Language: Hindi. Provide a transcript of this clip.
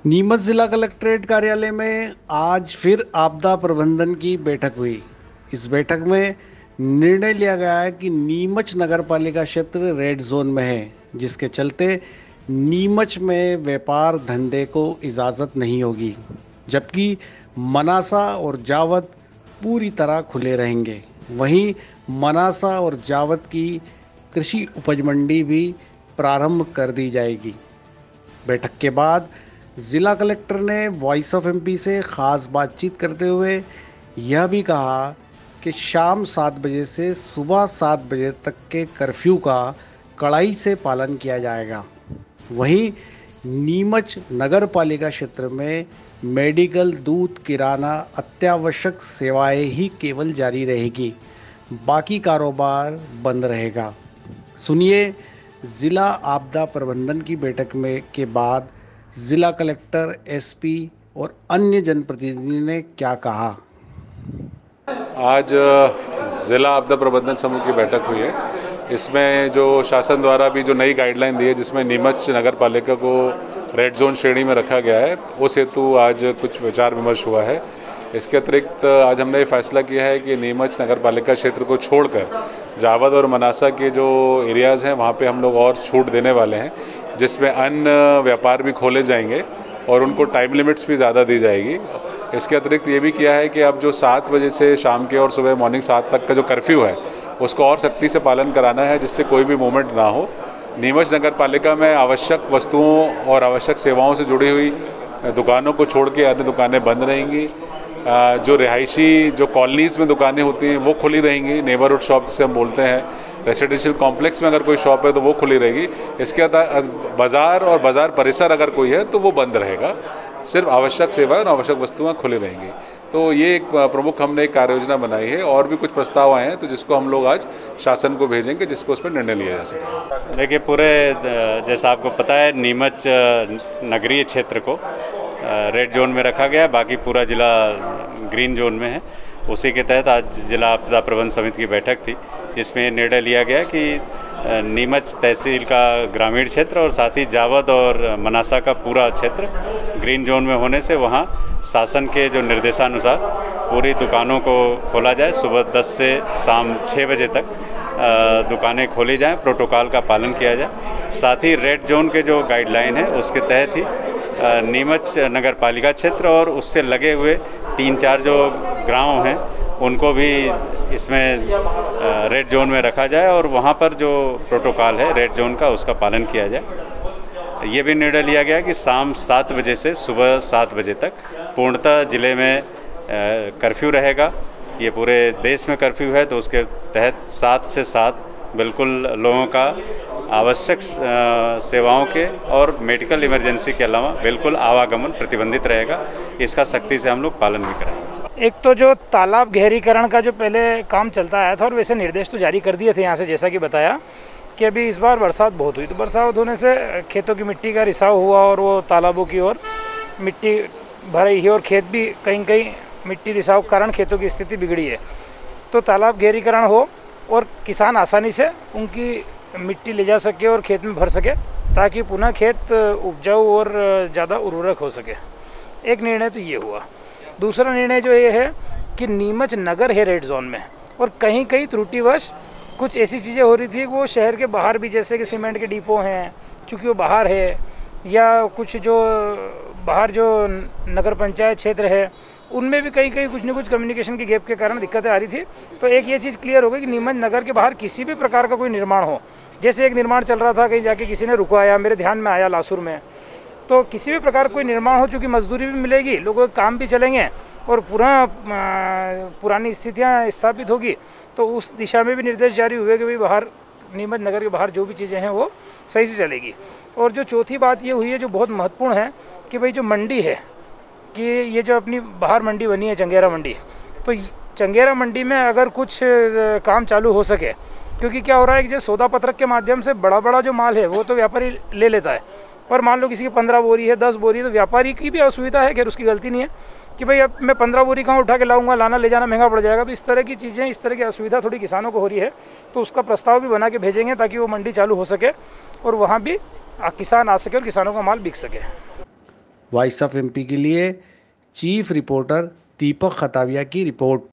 नीमच जिला कलेक्ट्रेट कार्यालय में आज फिर आपदा प्रबंधन की बैठक हुई। इस बैठक में निर्णय लिया गया है कि नीमच नगर पालिका क्षेत्र रेड जोन में है, जिसके चलते नीमच में व्यापार धंधे को इजाज़त नहीं होगी, जबकि मनासा और जावद पूरी तरह खुले रहेंगे। वहीं मनासा और जावद की कृषि उपज मंडी भी प्रारंभ कर दी जाएगी। बैठक के बाद जिला कलेक्टर ने वॉइस ऑफ एमपी से ख़ास बातचीत करते हुए यह भी कहा कि शाम 7 बजे से सुबह 7 बजे तक के कर्फ्यू का कड़ाई से पालन किया जाएगा। वहीं नीमच नगर पालिका क्षेत्र में मेडिकल, दूध, किराना, अत्यावश्यक सेवाएं ही केवल जारी रहेगी, बाकी कारोबार बंद रहेगा। सुनिए जिला आपदा प्रबंधन की बैठक में के बाद जिला कलेक्टर, एसपी और अन्य जनप्रतिनिधियों ने क्या कहा। आज ज़िला आपदा प्रबंधन समूह की बैठक हुई है। इसमें जो शासन द्वारा भी जो नई गाइडलाइन दी है, जिसमें नीमच नगर पालिका को रेड जोन श्रेणी में रखा गया है, उस हेतु आज कुछ विचार विमर्श हुआ है। इसके अतिरिक्त आज हमने ये फैसला किया है कि नीमच नगर पालिका क्षेत्र को छोड़कर जावद और मनासा के जो एरियाज़ हैं वहाँ पे हम लोग और छूट देने वाले हैं, जिसमें अन्य व्यापार भी खोले जाएंगे और उनको टाइम लिमिट्स भी ज़्यादा दी जाएगी। इसके अतिरिक्त ये भी किया है कि अब जो 7 बजे से शाम के और सुबह मॉर्निंग 7 तक का जो कर्फ्यू है उसको और सख्ती से पालन कराना है, जिससे कोई भी मूवमेंट ना हो। नीमच नगर पालिका में आवश्यक वस्तुओं और आवश्यक सेवाओं से जुड़ी हुई दुकानों को छोड़ के अन्य दुकानें बंद रहेंगी। जो रिहायशी जो कॉलोनीज़ में दुकानें होती हैं वो खुली रहेंगी। नेबरहुड शॉप जिसे हम बोलते हैं, रेसिडेंशियल कॉम्प्लेक्स में अगर कोई शॉप है तो वो खुली रहेगी। इसके बाज़ार और बाज़ार परिसर अगर कोई है तो वो बंद रहेगा। सिर्फ आवश्यक सेवाएं और आवश्यक वस्तुएं खुली रहेंगी। तो ये एक प्रमुख हमने एक कार्य योजना बनाई है और भी कुछ प्रस्ताव आए हैं, तो जिसको हम लोग आज शासन को भेजेंगे, जिसको उस पर निर्णय लिया जा सके। देखिए, पूरे जैसा आपको पता है नीमच नगरीय क्षेत्र को रेड जोन में रखा गया है, बाकी पूरा जिला ग्रीन जोन में है। उसी के तहत आज जिला आपदा प्रबंधन समिति की बैठक थी, जिसमें निर्णय लिया गया कि नीमच तहसील का ग्रामीण क्षेत्र और साथ ही जावद और मनासा का पूरा क्षेत्र ग्रीन जोन में होने से वहाँ शासन के जो निर्देशानुसार पूरी दुकानों को खोला जाए। सुबह 10 से शाम 6 बजे तक दुकानें खोली जाएं, प्रोटोकॉल का पालन किया जाए। साथ ही रेड जोन के जो गाइडलाइन है उसके तहत ही नीमच नगर पालिका क्षेत्र और उससे लगे हुए 3-4 जो गाँव हैं उनको भी इसमें रेड जोन में रखा जाए और वहाँ पर जो प्रोटोकॉल है रेड जोन का उसका पालन किया जाए। ये भी निर्णय लिया गया कि शाम 7 बजे से सुबह 7 बजे तक पूर्णतः ज़िले में कर्फ्यू रहेगा। ये पूरे देश में कर्फ्यू है, तो उसके तहत 7 से 7 बिल्कुल लोगों का आवश्यक सेवाओं के और मेडिकल इमरजेंसी के अलावा बिल्कुल आवागमन प्रतिबंधित रहेगा। इसका सख्ती से हम लोग पालन भी करेंगे। एक तो जो तालाब गहरीकरण का जो पहले काम चलता आया था और वैसे निर्देश तो जारी कर दिए थे यहाँ से, जैसा कि बताया कि अभी इस बार बरसात बहुत हुई, तो बरसात होने से खेतों की मिट्टी का रिसाव हुआ और वो तालाबों की ओर मिट्टी भर रही है और खेत भी कहीं कहीं मिट्टी रिसाव के कारण खेतों की स्थिति बिगड़ी है। तो तालाब गहरीकरण हो और किसान आसानी से उनकी मिट्टी ले जा सके और खेत में भर सके, ताकि पुनः खेत उपजाऊ और ज़्यादा उर्वरक हो सके। एक निर्णय तो ये हुआ। दूसरा निर्णय जो ये है कि नीमच नगर है रेड जोन में और कहीं कहीं त्रुटिवश कुछ ऐसी चीज़ें हो रही थी कि वो शहर के बाहर भी, जैसे कि सीमेंट के डिपो हैं, चूँकि वो बाहर है, या कुछ जो बाहर जो नगर पंचायत क्षेत्र है उनमें भी कहीं कहीं कुछ न कुछ कम्युनिकेशन के गैप के कारण दिक्कतें आ रही थी। तो एक ये चीज़ क्लियर हो गई कि नीमच नगर के बाहर किसी भी प्रकार का कोई निर्माण हो, जैसे एक निर्माण चल रहा था कहीं जाके किसी ने रुकवाया, मेरे ध्यान में आया लासुर में, तो किसी भी प्रकार कोई निर्माण हो, चूँकि मजदूरी भी मिलेगी, लोगों के काम भी चलेंगे और पुरानी स्थितियाँ स्थापित होगी, तो उस दिशा में भी निर्देश जारी हुए कि भाई बाहर नीमच नगर के बाहर जो भी चीज़ें हैं वो सही से चलेगी। और जो चौथी बात ये हुई है जो बहुत महत्वपूर्ण है कि भाई जो मंडी है, कि ये जो अपनी बाहर मंडी बनी है चंगेरा मंडी, तो चंगेरा मंडी में अगर कुछ काम चालू हो सके, क्योंकि क्या हो रहा है कि जो सौदा पत्रक के माध्यम से बड़ा बड़ा जो माल है वो तो व्यापारी ले लेता है, पर मान लो किसी की 15 बोरी है, 10 बोरी है, तो व्यापारी की भी असुविधा है, खैर उसकी गलती नहीं है कि भाई अब मैं 15 बोरी कहाँ उठा के लाऊंगा, लाना ले जाना महंगा पड़ जाएगा। तो इस तरह की चीज़ें, इस तरह की असुविधा थोड़ी किसानों को हो रही है, तो उसका प्रस्ताव भी बना के भेजेंगे ताकि वो मंडी चालू हो सके और वहाँ भी किसान आ सके और किसानों का माल बिक सके। वॉइस ऑफ एमपी के लिए चीफ रिपोर्टर दीपक खताविया की रिपोर्ट।